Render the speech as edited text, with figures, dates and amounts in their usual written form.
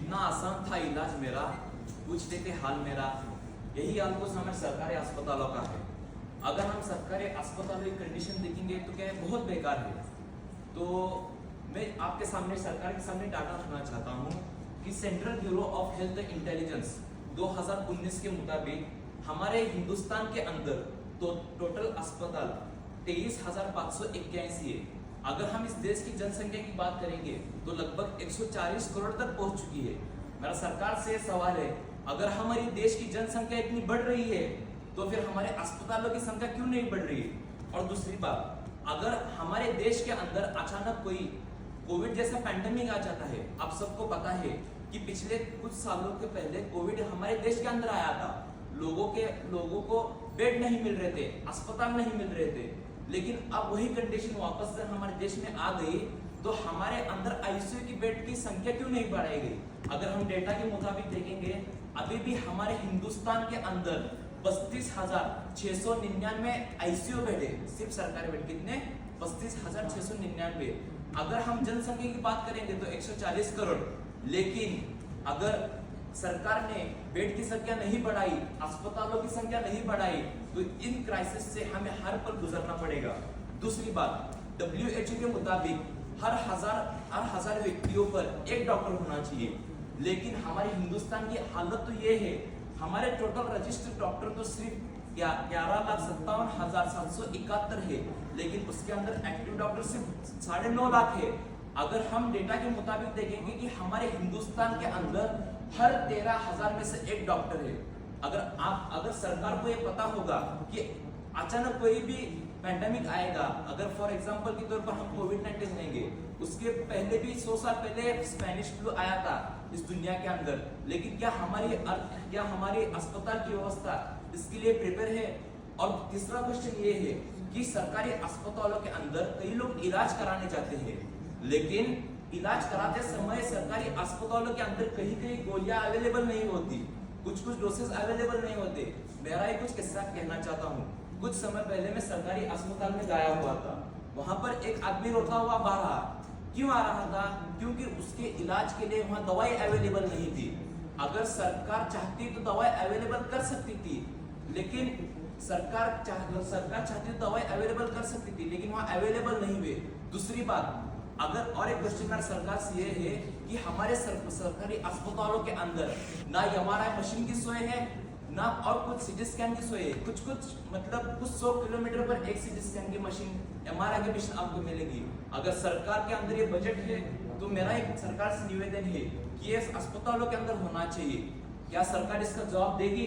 कितना आसान था इलाज मेरा, पूछते थे हाल मेरा। यही आपको समझ सरकारी अस्पतालों का है। अगर हम सरकारी अस्पतालों की कंडीशन देखेंगे तो क्या है, बहुत बेकार है। तो मैं आपके सामने, सरकार के सामने डाटा रखना चाहता हूँ कि central bureau of health intelligence 2019 के मुताबिक हमारे हिंदुस्तान के अंदर तो टोटल अस्पताल 23,581 है। अगर हम इस देश की जनसंख्या की बात करेंगे तो लगभग 140 करोड़ तक पहुंच चुकी है। मेरा सरकार से सवाल है, अगर हमारी देश की जनसंख्या इतनी बढ़ रही है तो फिर हमारे अस्पतालों की संख्या क्यों नहीं बढ़ रही है? और दूसरी बात, अगर हमारे देश के अंदर अचानक कोई कोविड जैसा पैंडेमिक आ जाता है, आप सबको पता है कि पिछले कुछ सालों के पहले कोविड हमारे देश के अंदर आया था। लोगों को बेड नहीं मिल रहे थे, अस्पताल नहीं मिल रहे थे, लेकिन अब वही कंडीशन वापस से हमारे देश में आ गई तो हमारे अंदर आईसीयू की बेड की संख्या क्यों नहीं बढ़ाई गई? अगर हम डेटा के मुताबिक देखेंगे, अभी भी हमारे हिंदुस्तान के अंदर 32,699 आईसीयू बेड है। सिर्फ सरकारी बेड कितने? 32,699। अगर हम जनसंख्या की बात करेंगे तो 140 करोड़, लेकिन अगर सरकार ने बेड की संख्या नहीं बढ़ाई, अस्पतालों की संख्या नहीं बढ़ाई, तो इन क्राइसिस से हमें हर पल गुजरना पड़ेगा। दूसरी बात, WHO के मुताबिक हर हजार व्यक्तियों पर एक डॉक्टर होना चाहिए, लेकिन हमारे हिंदुस्तान की हालत तो ये है, हमारे टोटल रजिस्टर्ड डॉक्टर तो सिर्फ 11,57,771 है, लेकिन उसके अंदर एक्टिव डॉक्टर सिर्फ 9.5 लाख है। अगर हम डेटा के मुताबिक देखेंगे कि हमारे हिंदुस्तान के अंदर हर 13,000 में से एक डॉक्टर है। अगर सरकार को ये पता होगा कि अचानक कोई भी पैंडेमिक आएगा, अगर फॉर एग्जांपल के तौर पर हम कोविड-19 लेंगे, उसके पहले भी 100 साल पहले स्पेनिश फ्लू आया था इस दुनिया के अंदर, लेकिन क्या हमारी अस्पताल की व्यवस्था इसके लिए प्रिपेयर है? और तीसरा क्वेश्चन ये है कि सरकारी अस्पतालों के अंदर कई लोग इलाज कराने जाते हैं, लेकिन इलाज कराते समय सरकारी अस्पतालों के अंदर कहीं गोलियां अवेलेबल नहीं होती, कुछ डोसेस अवेलेबल नहीं होते। मेरा ही कुछ किस्सा कहना चाहता हूँ। कुछ समय पहले मैं सरकारी अस्पताल में गया हुआ था। वहां पर एक आदमी रोता हुआ बाहर आ क्यों आ रहा था? क्योंकि उसके इलाज के लिए वहां दवाई अवेलेबल नहीं थी। अगर सरकार चाहती तो दवाई अवेलेबल कर सकती थी, लेकिन सरकार चाहती तो दवाई अवेलेबल कर सकती थी, लेकिन वहां अवेलेबल नहीं हुए। दूसरी बात, अगर और एक क्वेश्चन मेरा सरकार से ये है कि हमारे सरकारी अस्पतालों के अंदर ना MRI मशीन की सोय है, ना और कुछ सीटी स्कैन की सोय है। कुछ मतलब कुछ 100 किलोमीटर पर एक सीटी स्कैन की मशीन, MRI की मशीन आपको मिलेगी। अगर सरकार के अंदर ये बजट है तो मेरा एक सरकार से निवेदन है कि ये अस्पतालों के अंदर होना चाहिए। क्या सरकार इसका जवाब देगी?